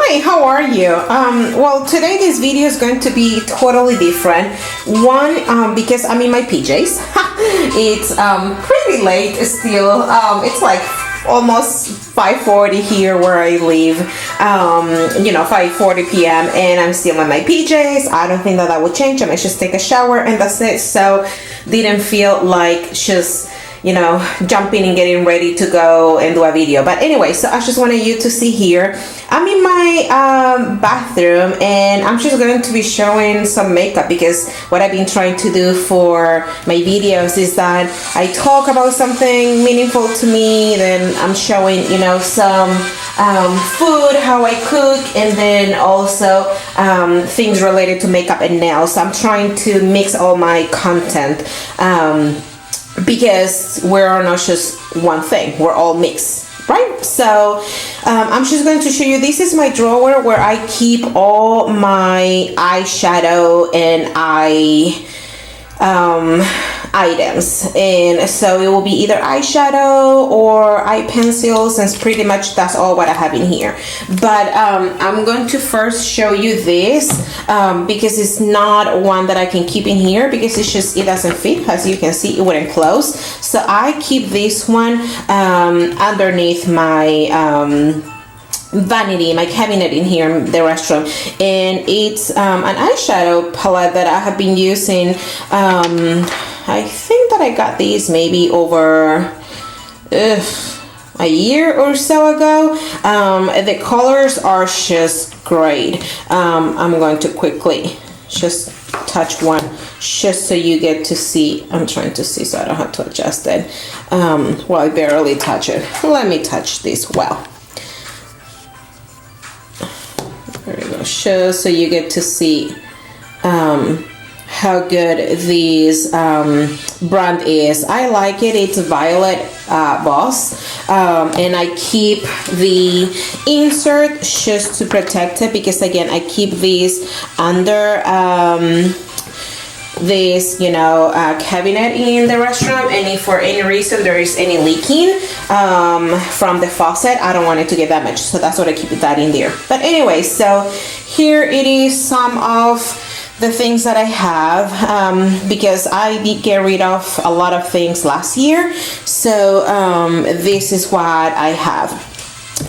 Hi, how are you? Well, today this video is going to be totally different. One, because I'm in my PJs. It's pretty late still. It's like almost 5:40 here where I live. 5:40 p.m. and I'm still in my PJs. I don't think that would change. I might just take a shower and that's it. So didn't feel like just jumping and getting ready to go and do a video. But anyway, so I just wanted you to see here. I'm in my bathroom and I'm just going to be showing some makeup because what I've been trying to do for my videos is that I talk about something meaningful to me, then I'm showing, some food, how I cook, and then also things related to makeup and nails. So I'm trying to mix all my content. Because we're not just one thing, we're all mixed, right? So I'm just going to show you, this is my drawer where I keep all my eyeshadow and items, and so it will be either eyeshadow or eye pencils, and pretty much that's all what I have in here. But I'm going to first show you this because it's not one that I can keep in here because it doesn't fit. As you can see, it wouldn't close, so I keep this one underneath my vanity, my cabinet in here in the restroom, and it's an eyeshadow palette that I have been using. I think that I got these maybe over a year or so ago. The colors are just great. I'm going to quickly just touch one just so you get to see. I'm trying to see so I don't have to adjust it. Well, I barely touch it. Let me touch this well. There we go. Just so you get to see how good this brand is. I like it. It's Violet Boss, and I keep the insert just to protect it because again I keep these under this cabinet in the restroom, and if for any reason there is any leaking from the faucet, I don't want it to get damaged, so that's what I keep that in there. But anyway, so here it is, some of the things that I have, because I did get rid of a lot of things last year, so this is what I have.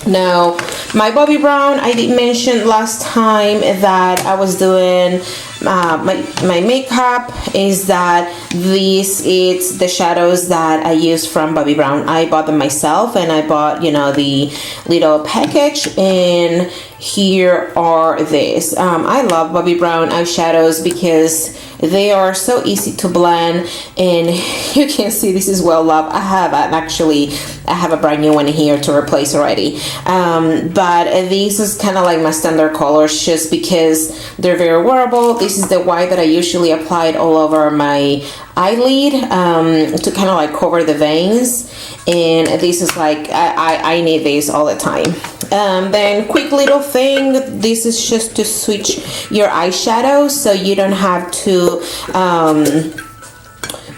Now, my Bobbi Brown, I did mention last time that I was doing my makeup, is that this is the shadows that I use from Bobbi Brown. I bought them myself, and I bought the little package, and here are these. I love Bobbi Brown eyeshadows because they are so easy to blend, and you can see this is well loved. I have a brand new one here to replace already, but this is kind of like my standard colors just because they're very wearable. This is the white that I usually applied all over my eyelid to kind of like cover the veins, and this is like I need this all the time. Then quick little thing, this is just to switch your eyeshadow so you don't have to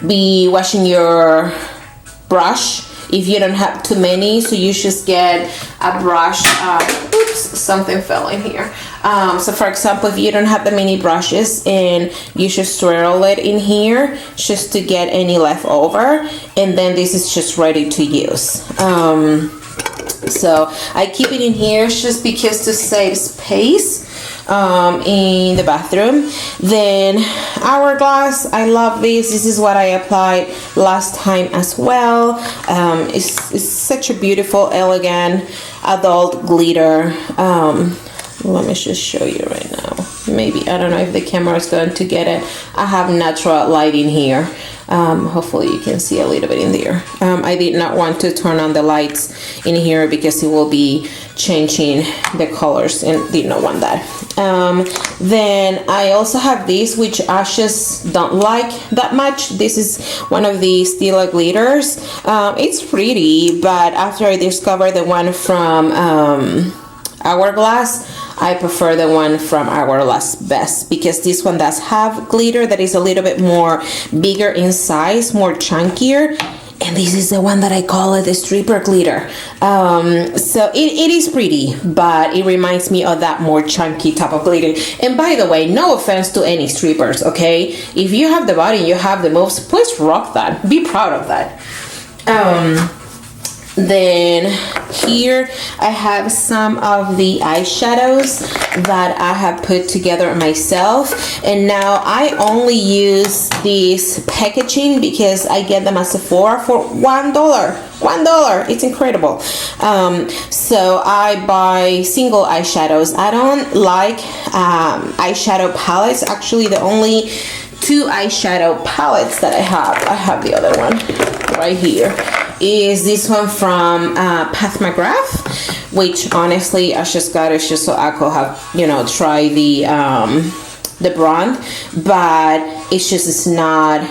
be washing your brush if you don't have too many. So you just get a brush. Oops, something fell in here. So for example, if you don't have that many brushes, and you just swirl it in here just to get any leftover, and then this is just ready to use. So I keep it in here just because to save space in the bathroom. Then Hourglass, I love this. This is what I applied last time as well. It's such a beautiful, elegant adult glitter. Let me just show you right now. Maybe, I don't know if the camera is going to get it. I have natural light in here. Hopefully you can see a little bit in there. I did not want to turn on the lights in here because it will be changing the colors, and did not want that. Then I also have this, which I just don't like that much. This is one of the Stila glitters. It's pretty, but after I discovered the one from Hourglass, I prefer the one from Hourglass best because this one does have glitter that is a little bit more bigger in size, more chunkier, And this is the one that I call it the stripper glitter. So it is pretty, but it reminds me of that more chunky type of glitter. And by the way, no offense to any strippers, okay? If you have the body and you have the moves, please rock that. Be proud of that. Then here I have some of the eyeshadows that I have put together myself, and now I only use this packaging because I get them at Sephora for $1. It's incredible. So I buy single eyeshadows. I don't like eyeshadow palettes. Actually, the only 2 eyeshadow palettes that I have the other one right here, is this one from Pat McGrath, which honestly I just got it just so I could have, you know, try the brand, but it's not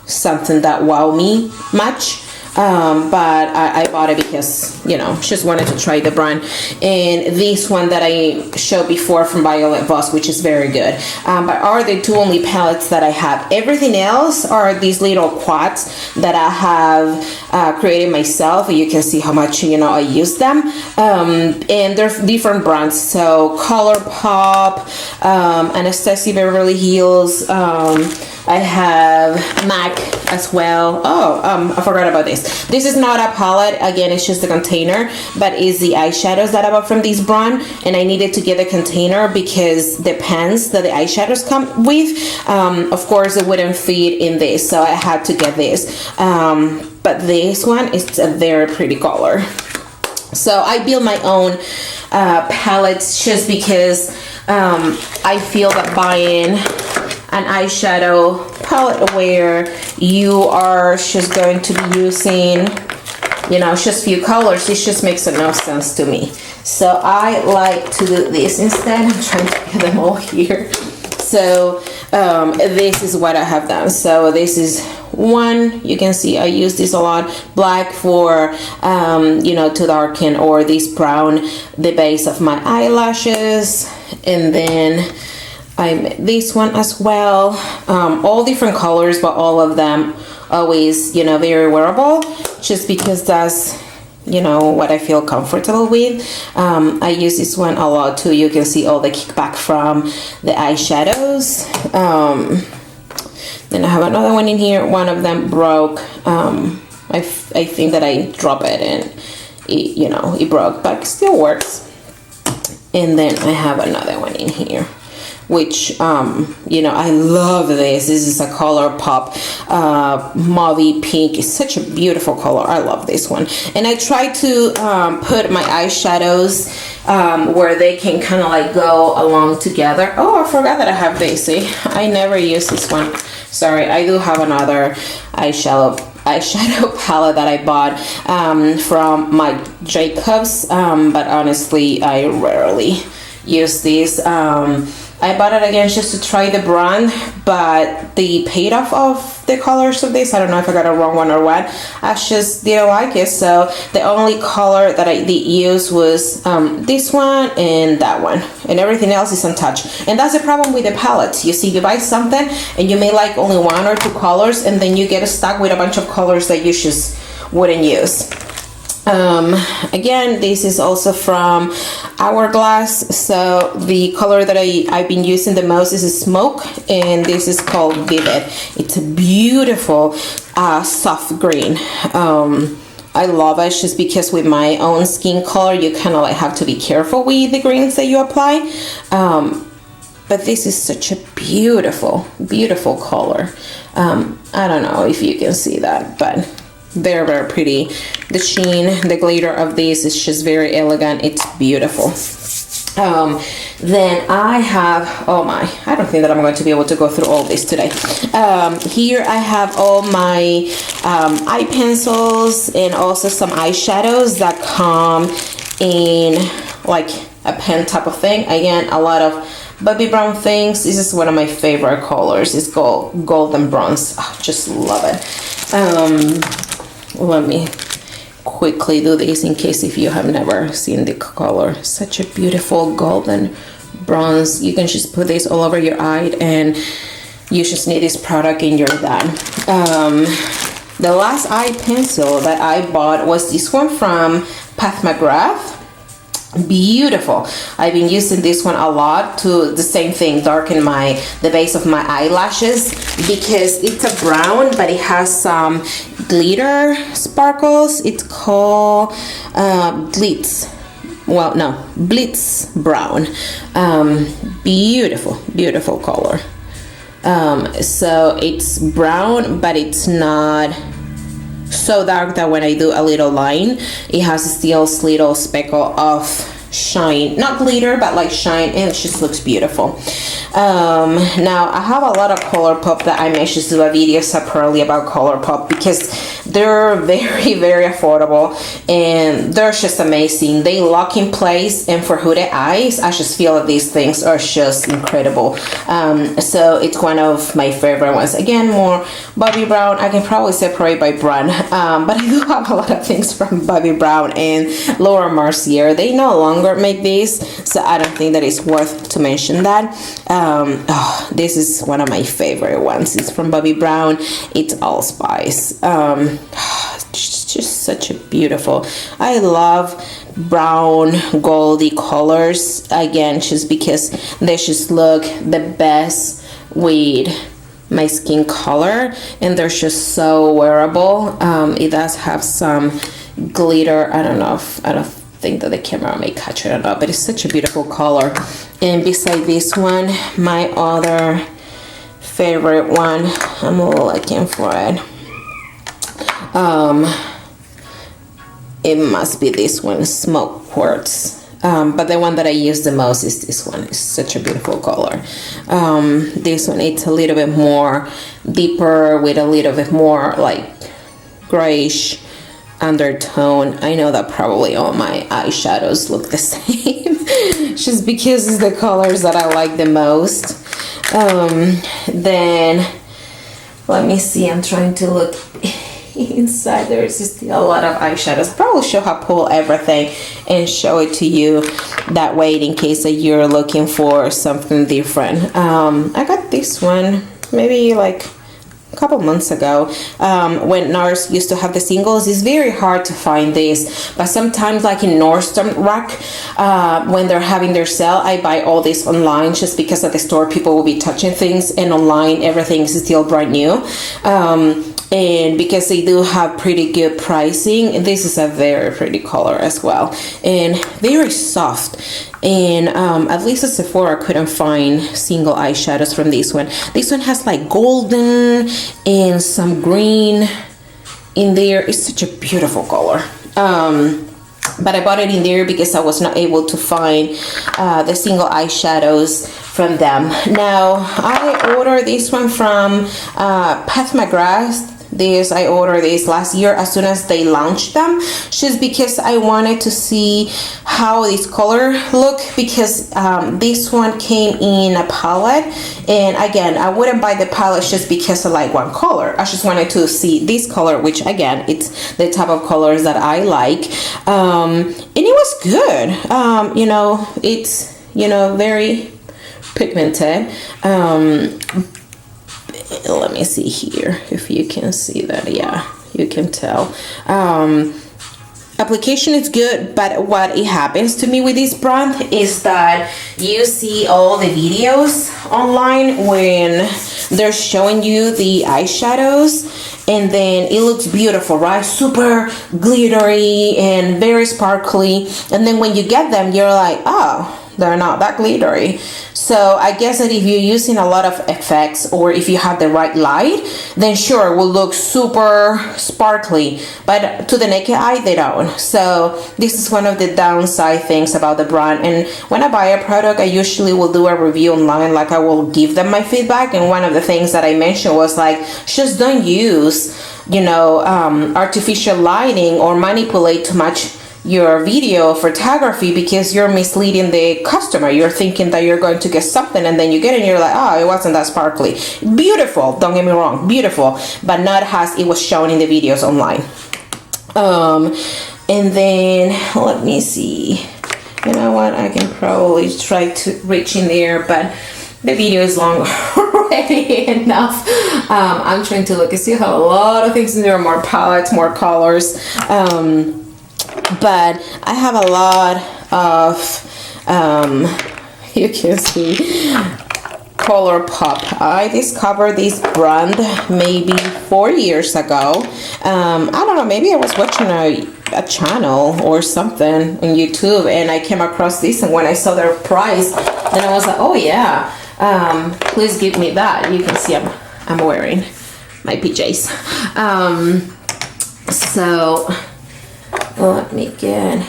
something that wow me much. But I bought it because, you know, just wanted to try the brand. And this one that I showed before from Violet Voss, which is very good. But are the 2 only palettes that I have. Everything else are these little quads that I have created myself. You can see how much, you know, I use them. And they're different brands. So ColourPop, Anastasia, Beverly Hills, I have MAC as well. I forgot about this. This is not a palette. Again, it's just a container, but it's the eyeshadows that I bought from this brand, and I needed to get the container because the pens that the eyeshadows come with, of course, it wouldn't fit in this, so I had to get this. But this one is a very pretty color. So I build my own palettes just because I feel that buying an eyeshadow palette where you are just going to be using, you know, just few colors, it just makes no sense to me. So I like to do this instead. I'm trying to get them all here. So this is what I have done. So this is one, you can see I use this a lot, black for you know, to darken, or this brown the base of my eyelashes. And then this one as well, all different colors, but all of them always, you know, very wearable, just because that's, you know, what I feel comfortable with. I use this one a lot too. You can see all the kickback from the eyeshadows. Then I have another one in here. One of them broke. I think that I dropped it and it, you know, it broke, but it still works. And then I have another one in here, which you know, I love this. This is a ColourPop mauvey pink. It's such a beautiful color. I love this one. And I try to put my eyeshadows where they can kind of like go along together. Oh, I forgot that I have this. See, I never use this one. Sorry, I do have another eyeshadow palette that I bought from my Jacobs, but honestly I rarely use this. I bought it again just to try the brand, but the payoff of the colors of this, I don't know if I got a wrong one or what, I just didn't like it. So the only color that I did use was this one and that one, and everything else is untouched. And that's the problem with the palettes. You see, you buy something and you may like only 1 or 2 colors, and then you get stuck with a bunch of colors that you just wouldn't use. Again, this is also from Hourglass. So the color that I've been using the most is Smoke, and this is called Vivid. It's a beautiful soft green. I love it just because with my own skin color, you kind of like have to be careful with the greens that you apply. But this is such a beautiful, beautiful color. I don't know if you can see that, but very, very pretty. The sheen, the glitter of this is just very elegant. It's beautiful. Then I have, oh my, I don't think that I'm going to be able to go through all this today. Here I have all my eye pencils and also some eyeshadows that come in like a pen type of thing. Again, a lot of baby brown things. This is one of my favorite colors. It's called golden bronze. I just love it. Let me quickly do this in case if you have never seen the color. Such a beautiful golden bronze. You can just put this all over your eye and you just need this product and you're done. The last eye pencil that I bought was this one from Pat McGrath. Beautiful. I've been using this one a lot to the same thing, darken the base of my eyelashes, because it's a brown but it has some glitter sparkles. It's called Blitz. Well, no, Blitz brown. Beautiful color. So it's brown, but it's not so dark that when I do a little line, it has still this little speckle of shine, not glitter, but like shine, and it just looks beautiful. Now I have a lot of ColourPop that I may just do a video separately about ColourPop, because they're very affordable and they're just amazing. They lock in place, and for hooded eyes, I just feel that these things are just incredible. So it's one of my favorite ones. Again, more Bobbi Brown. I can probably separate by brand, but I do have a lot of things from Bobbi Brown and Laura Mercier. They no longer make these, so I don't think that it's worth to mention that. This is one of my favorite ones. It's from Bobbi Brown. It's Allspice. It's just such a beautiful. I love brown goldy colors, again, just because they just look the best with my skin color, and they're just so wearable. It does have some glitter. I don't think that the camera may catch it or not, but it's such a beautiful color. And beside this one, my other favorite one, I'm looking for it. It must be this one, Smoke Quartz. But the one that I use the most is this one. It's such a beautiful color. This one, it's a little bit more deeper with a little bit more like grayish undertone. I know that probably all my eyeshadows look the same, just because it's the colors that I like the most. Then let me see, I'm trying to look inside. There's still a lot of eyeshadows. Probably should have pulled everything and show it to you that way, in case that you're looking for something different. I got this one maybe like a couple months ago, when NARS used to have the singles. It's very hard to find this, but sometimes, like in Nordstrom Rack, when they're having their sale, I buy all this online, just because at the store people will be touching things, and online everything is still brand new. And because they do have pretty good pricing, this is a very pretty color as well, and very soft. And at least at Sephora, I couldn't find single eyeshadows from this one. This one has like golden and some green in there. It's such a beautiful color. But I bought it in there because I was not able to find the single eyeshadows from them. Now, I ordered this one from Pat McGrath. I ordered this last year as soon as they launched them, just because I wanted to see how this color look, because this one came in a palette, and again, I wouldn't buy the palette just because I like one color. I just wanted to see this color, which again, it's the type of colors that I like, and it was good. You know, it's, you know, very pigmented. Let me see here if you can see that. Yeah, you can tell. Application is good, but what it happens to me with this brand is that you see all the videos online when they're showing you the eyeshadows, and then it looks beautiful, right? Super glittery and very sparkly, and then when you get them, you're like, oh, they're not that glittery. So I guess that if you're using a lot of effects, or if you have the right light, then sure, it will look super sparkly, but to the naked eye, they don't. So this is one of the downside things about the brand. And when I buy a product, I usually will do a review online, like I will give them my feedback. And one of the things that I mentioned was like, just don't use, you know, artificial lighting or manipulate too much your video photography, because you're misleading the customer. You're thinking that you're going to get something, and then you get it and you're like, oh, it wasn't that sparkly. Beautiful, don't get me wrong, beautiful, but not as it was shown in the videos online. And then let me see, you know what, I can probably try to reach in there, but the video is long already enough. I'm trying to look and see how a lot of things in there, more palettes, more colors. But I have a lot of, you can see, ColourPop. I discovered this brand maybe 4 years ago. I don't know, maybe I was watching a channel or something on YouTube and I came across this, and when I saw their price, then I was like, oh yeah, please give me that. You can see I'm wearing my PJs. So let me get,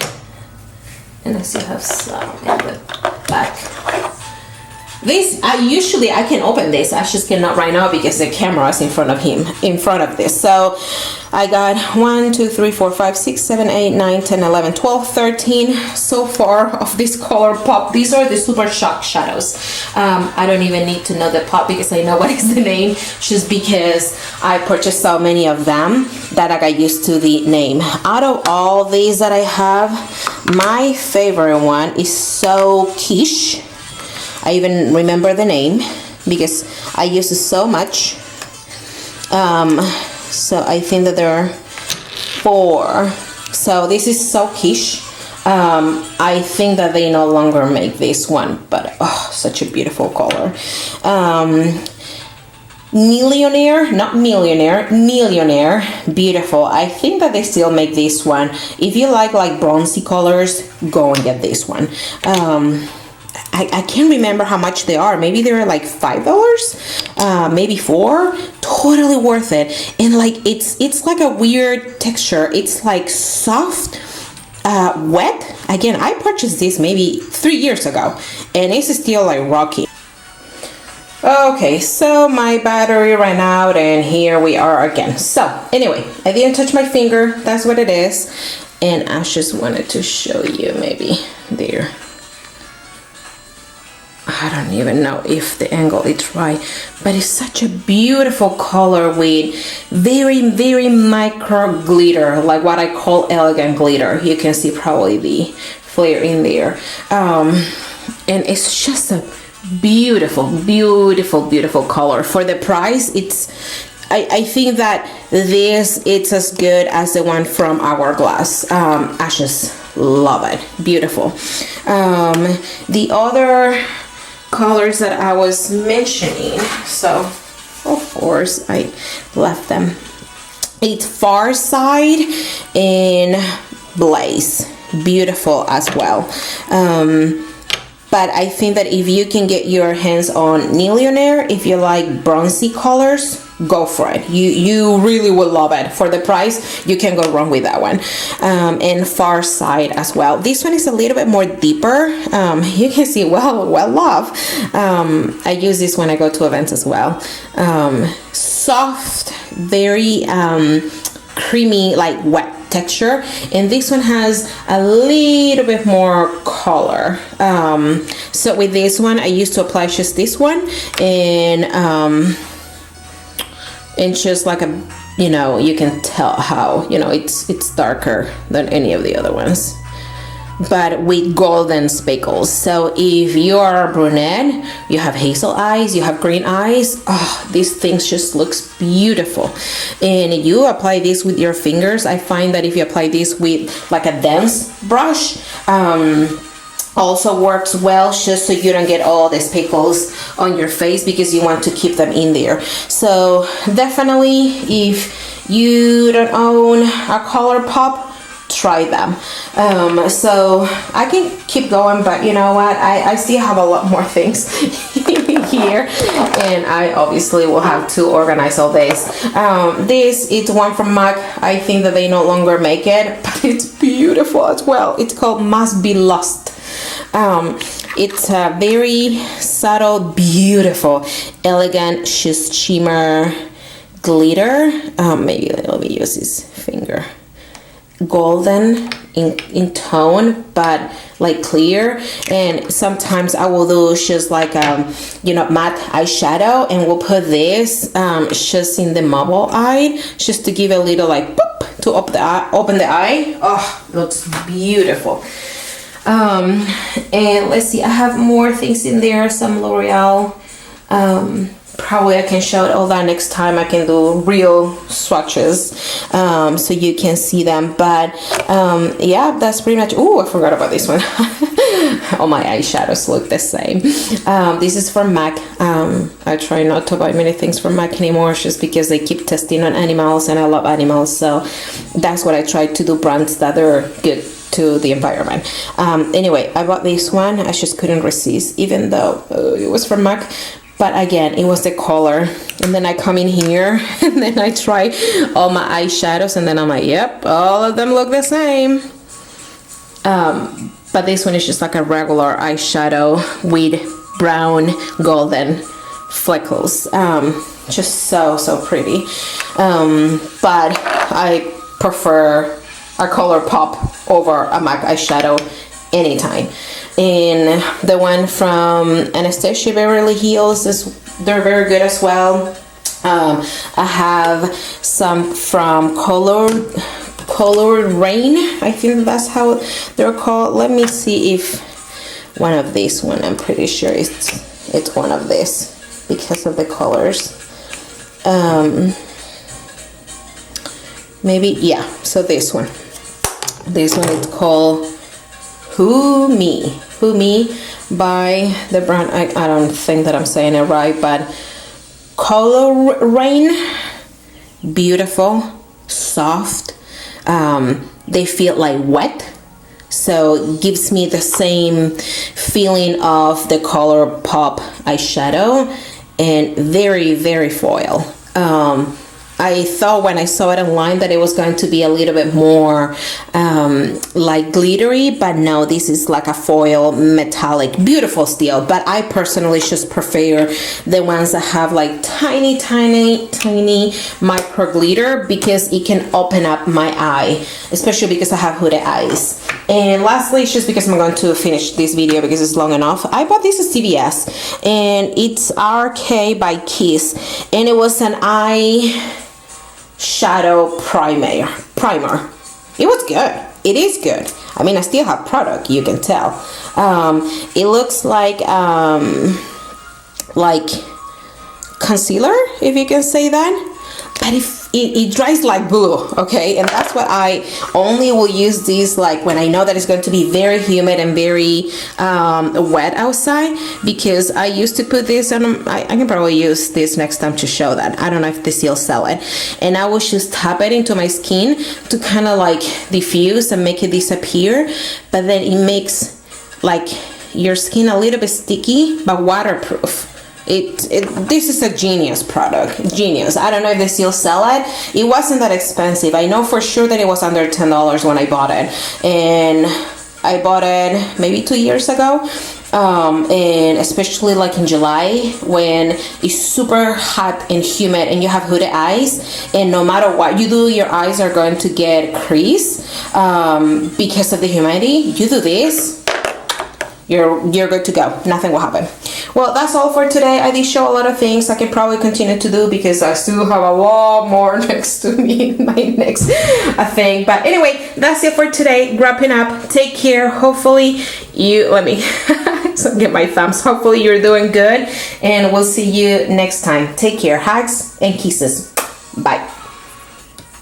and I still have some in the back. This, I can open this. I just cannot right now because the camera is in front of this. So I got 1, 2, 3, 4, 5, 6, 7, 8, 9, 10, 11, 12, 13 so far of this ColourPop. These are the Super Shock shadows. I don't even need to know the pop because I know what is the name, just because I purchased so many of them that I got used to the name. Out of all these that I have, my favorite one is So Quiche. I even remember the name because I use it so much. So I think that there are 4. So this is So Quiche. I think that they no longer make this one, but oh, such a beautiful color. Millionaire, not millionaire, millionaire, beautiful. I think that they still make this one. If you like bronzy colors, go and get this one. I can't remember how much they are. Maybe they're like $5, maybe $4. Totally worth it. And like it's like a weird texture. It's like soft, wet. Again, I purchased this maybe 3 years ago, and it's still like rocky. Okay, so my battery ran out, and here we are again. So anyway, I didn't touch my finger. That's what it is, and I just wanted to show you maybe there. I don't even know if the angle is right, but it's such a beautiful color with very, very micro glitter, like what I call elegant glitter. You can see probably the flare in there. And it's just a beautiful, beautiful, beautiful color. For the price, I think that it's as good as the one from Hourglass. I just love it. Beautiful. The other colors that I was mentioning, so of course I left them. It's Far Side and Blaze, beautiful as well. But I think that if you can get your hands on Millionaire, if you like bronzy colors, go for it. You really will love it. For the price, you can't go wrong with that one. And Far Side as well. This one is a little bit more deeper. You can see well love. I use this when I go to events as well. Soft, very creamy, like wet texture, and this one has a little bit more color. So with this one, I used to apply just this one, and just like a, you can tell how, it's darker than any of the other ones, but with golden speckles. So if you are a brunette, you have hazel eyes, you have green eyes, these things just looks beautiful. And you apply this with your fingers. I find that if you apply this with like a dense brush, also works well, just so you don't get all the speckles on your face, because you want to keep them in there. So definitely, if you don't own a ColourPop, try them. So I can keep going, but you know what, I still have a lot more things here, and I obviously will have to organize all this. This is one from MAC. I think that they no longer make it, but it's beautiful as well. It's called Must Be Lost. It's a very subtle, beautiful, elegant, just shimmer glitter. Maybe let me use this finger. Golden in tone, but like clear. And sometimes I will do just like matte eyeshadow, and we'll put this just in the mobile eye, just to give a little like boop to open the eye. Oh, looks beautiful. And let's see, I have more things in there, some L'Oreal probably I can show all that next time. I can do real swatches so you can see them. But yeah, that's pretty much. Oh, I forgot about this one. All my eyeshadows look the same. This is from MAC. I try not to buy many things from MAC anymore just because they keep testing on animals, and I love animals, so that's what I try to do, brands that are good to the environment. Anyway, I bought this one. I just couldn't resist, even though it was from MAC. But again, it was the color. And then I come in here and then I try all my eyeshadows, and then I'm like, yep, all of them look the same. But this one is just like a regular eyeshadow with brown golden freckles. Just so pretty. But I prefer a color pop over a MAC eyeshadow anytime. And the one from Anastasia Beverly Hills, they're very good as well. I have some from Colored Rain, I think that's how they're called. Let me see if one of these one, I'm pretty sure it's one of this because of the colors. Maybe, yeah, so this one is called Who Me by the brand, I don't think that I'm saying it right, but Color Rain. Beautiful, soft, they feel like wet, so it gives me the same feeling of the Color Pop eyeshadow, and very foil. I thought when I saw it online that it was going to be a little bit more like glittery, but no, this is like a foil metallic, beautiful still. But I personally just prefer the ones that have like tiny micro glitter, because it can open up my eye, especially because I have hooded eyes. And lastly, it's just because I'm going to finish this video because it's long enough, I bought this at CVS, and it's RK by Kiss, and it was an eye shadow primer. It was good. It is good. I mean, I still have product, you can tell. It looks like concealer, if you can say that, but if it dries like glue, okay? And that's what I only will use this like when I know that it's going to be very humid and very wet outside, because I used to put this on. I can probably use this next time to show that. I don't know if they still sell it. And I will just tap it into my skin to kind of like diffuse and make it disappear, but then it makes like your skin a little bit sticky but waterproof. This is a genius product, genius. I don't know if they still sell it. It wasn't that expensive. I know for sure that it was under $10 when I bought it, and I bought it maybe 2 years ago. And especially like in July when it's super hot and humid and you have hooded eyes, and no matter what you do, your eyes are going to get creased because of the humidity. You do this, you're good to go. Nothing will happen. Well, that's all for today. I did show a lot of things I can probably continue to do because I still have a lot more next to me in my next thing. But anyway, that's it for today. Wrapping up. Take care. Hopefully you, let me so get my thumbs. Hopefully you're doing good, and we'll see you next time. Take care. Hugs and kisses. Bye.